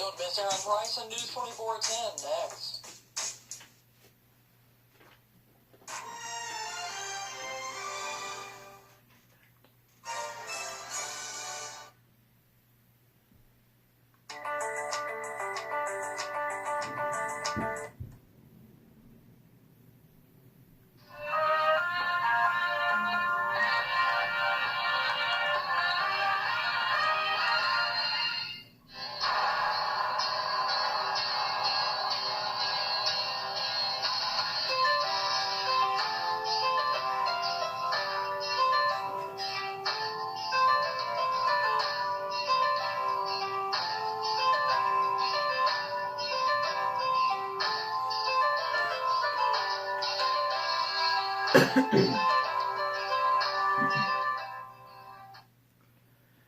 Don't miss Aaron Price on News 24-10 next.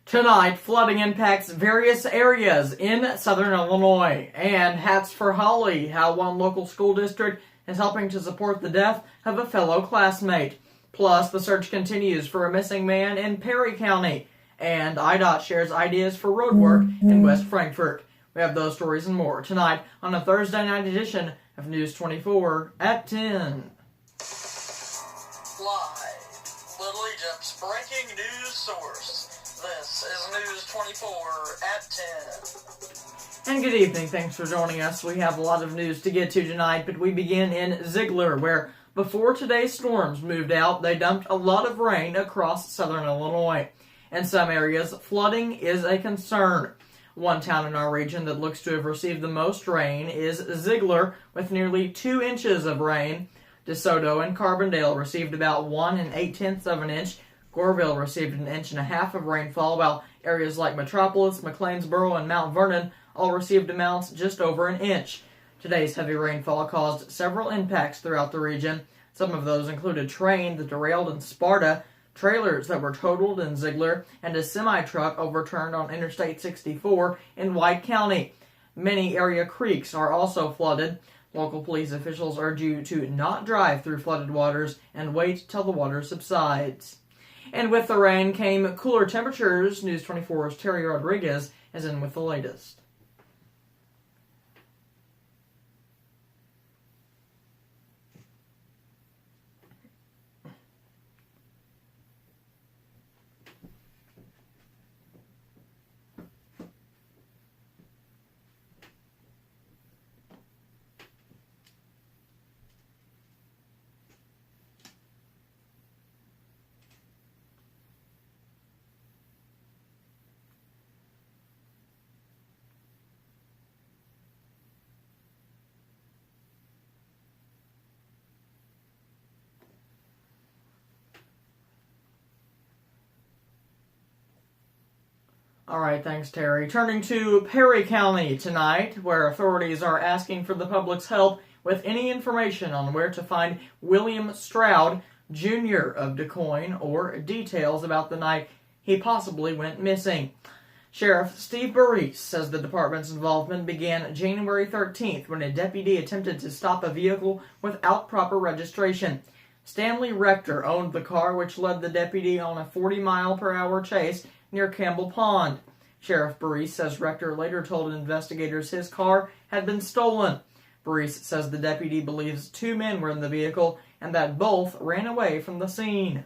Tonight, flooding impacts various areas in southern Illinois. And Hats for Holly, how one local school district is helping to support the death of a fellow classmate. Plus, the search continues for a missing man in Perry County. And IDOT shares ideas for road work in West Frankfort. We have those stories and more tonight on a Thursday night edition of News 24 at 10. Live, Little Egypt's breaking news source. This is News 24 at 10. And good evening. Thanks for joining us. We have a lot of news to get to tonight, but we begin in Ziegler, where before today's storms moved out, they dumped a lot of rain across southern Illinois. In some areas, flooding is a concern. One town in our region that looks to have received the most rain is Ziegler, with nearly 2 inches of rain. DeSoto and Carbondale received about 1 8/10 of an inch. Goreville received 1.5 inches of rainfall, while areas like Metropolis, McLeansboro, and Mount Vernon all received amounts just over 1 inch. Today's heavy rainfall caused several impacts throughout the region. Some of those included train that derailed in Sparta, trailers that were totaled in Ziegler, and a semi-truck overturned on Interstate 64 in White County. Many area creeks are also flooded. Local police officials urge you to not drive through flooded waters and wait till the water subsides. And with the rain came cooler temperatures. News 24's Terry Rodriguez is in with the latest. All right, thanks, Terry. Turning to Perry County tonight, where authorities are asking for the public's help with any information on where to find William Stroud, Jr. of DuQuoin, or details about the night he possibly went missing. Sheriff Steve Burris says the department's involvement began January 13th when a deputy attempted to stop a vehicle without proper registration. Stanley Rector owned the car, which led the deputy on a 40-mile-per-hour chase near Campbell Pond. Sheriff Burris says Rector later told investigators his car had been stolen. Burris says the deputy believes 2 men were in the vehicle and that both ran away from the scene.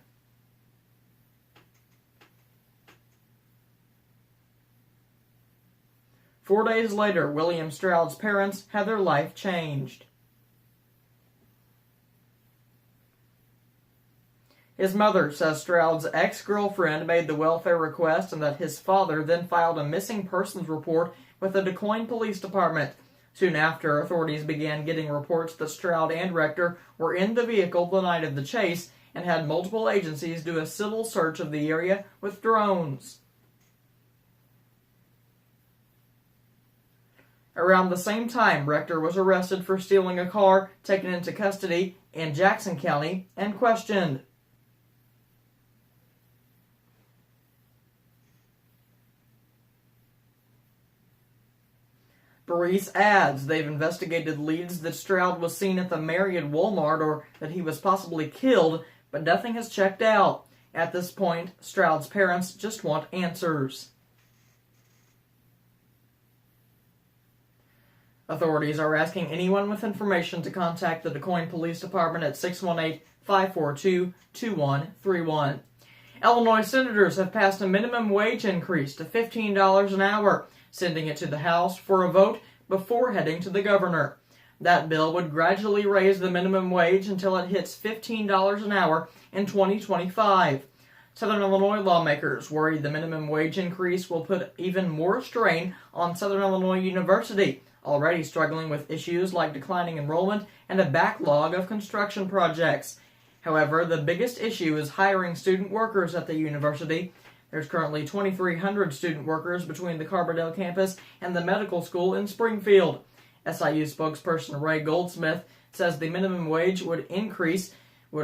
Four days later, William Stroud's parents had their life changed. His mother says Stroud's ex-girlfriend made the welfare request and that his father then filed a missing persons report with the DuQuoin Police Department. Soon after, authorities began getting reports that Stroud and Rector were in the vehicle the night of the chase and had multiple agencies do a civil search of the area with drones. Around the same time, Rector was arrested for stealing a car, taken into custody in Jackson County, and questioned. Burris adds they've investigated leads that Stroud was seen at the Marriott Walmart or that he was possibly killed, but nothing has checked out. At this point, Stroud's parents just want answers. Authorities are asking anyone with information to contact the DuQuoin Police Department at 618-542-2131. Illinois senators have passed a minimum wage increase to $15 an hour, sending it to the House for a vote before heading to the governor. That bill would gradually raise the minimum wage until it hits $15 an hour in 2025. Southern Illinois lawmakers worry the minimum wage increase will put even more strain on Southern Illinois University, already struggling with issues like declining enrollment and a backlog of construction projects. However, the biggest issue is hiring student workers at the university. There's currently 2,300 student workers between the Carbondale campus and the medical school in Springfield. SIU spokesperson Ray Goldsmith says the minimum wage would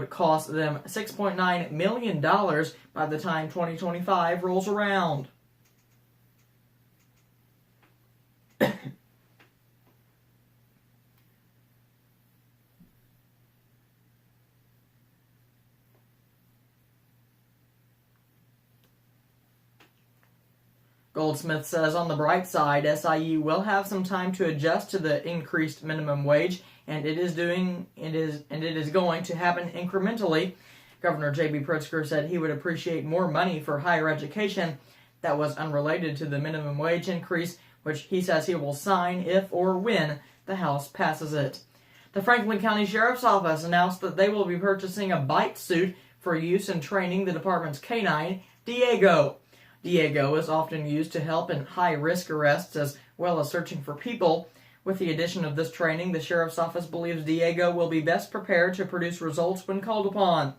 cost them $6.9 million by the time 2025 rolls around. Goldsmith says on the bright side, SIU will have some time to adjust to the increased minimum wage, and it is going to happen incrementally. Governor J.B. Pritzker said he would appreciate more money for higher education that was unrelated to the minimum wage increase, which he says he will sign if or when the House passes it. The Franklin County Sheriff's Office announced that they will be purchasing a bite suit for use in training the department's canine, Diego. Diego is often used to help in high-risk arrests as well as searching for people. With the addition of this training, the Sheriff's Office believes Diego will be best prepared to produce results when called upon.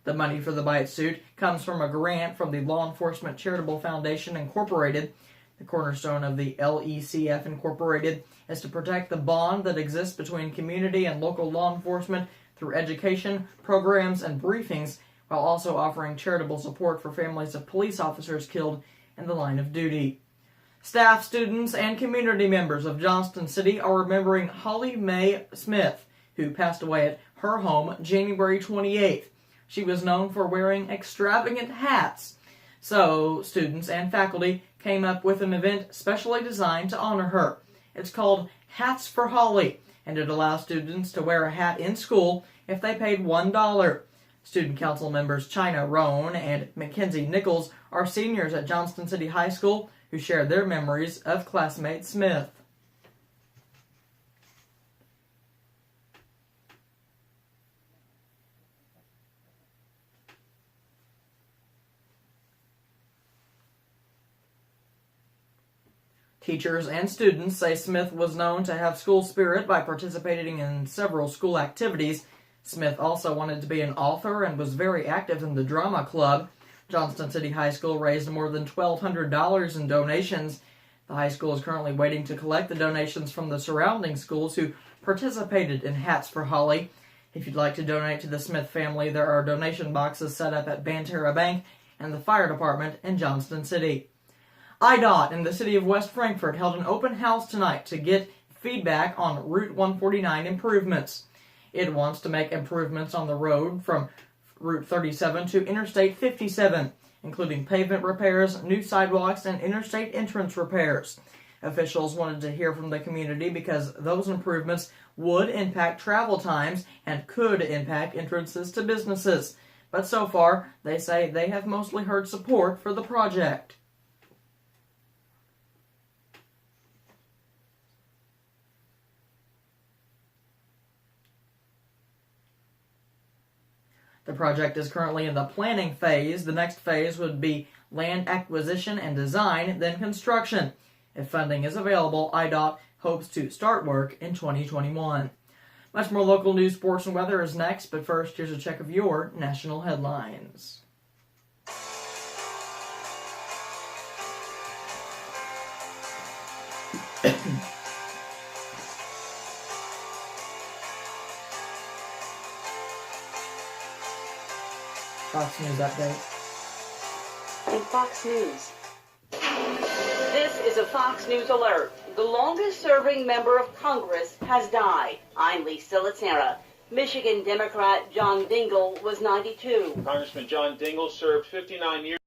The money for the bite suit comes from a grant from the Law Enforcement Charitable Foundation Incorporated. The cornerstone of the LECF Incorporated is to protect the bond that exists between community and local law enforcement through education, programs, and briefings, while also offering charitable support for families of police officers killed in the line of duty. Staff, students, and community members of Johnston City are remembering Holly Mae Smith, who passed away at her home January 28th. She was known for wearing extravagant hats, so students and faculty came up with an event specially designed to honor her. It's called Hats for Holly, and it allows students to wear a hat in school if they paid $1. Student council members China Roan and Mackenzie Nichols are seniors at Johnston City High School who share their memories of classmate Smith. Teachers and students say Smith was known to have school spirit by participating in several school activities. Smith also wanted to be an author and was very active in the drama club. Johnston City High School raised more than $1,200 in donations. The high school is currently waiting to collect the donations from the surrounding schools who participated in Hats for Holly. If you'd like to donate to the Smith family, there are donation boxes set up at Banterra Bank and the fire department in Johnston City. IDOT in the city of West Frankfort held an open house tonight to get feedback on Route 149 improvements. It wants to make improvements on the road from Route 37 to Interstate 57, including pavement repairs, new sidewalks, and interstate entrance repairs. Officials wanted to hear from the community because those improvements would impact travel times and could impact entrances to businesses. But so far, they say they have mostly heard support for the project. The project is currently in the planning phase. The next phase would be land acquisition and design, then construction. If funding is available, IDOT hopes to start work in 2021. Much more local news, sports, and weather is next, but first, here's a check of your national headlines. Fox News update. In Fox News. This is a Fox News alert. The longest-serving member of Congress has died. I'm Lisa Laterra. Michigan Democrat John Dingell was 92. Congressman John Dingell served 59 years.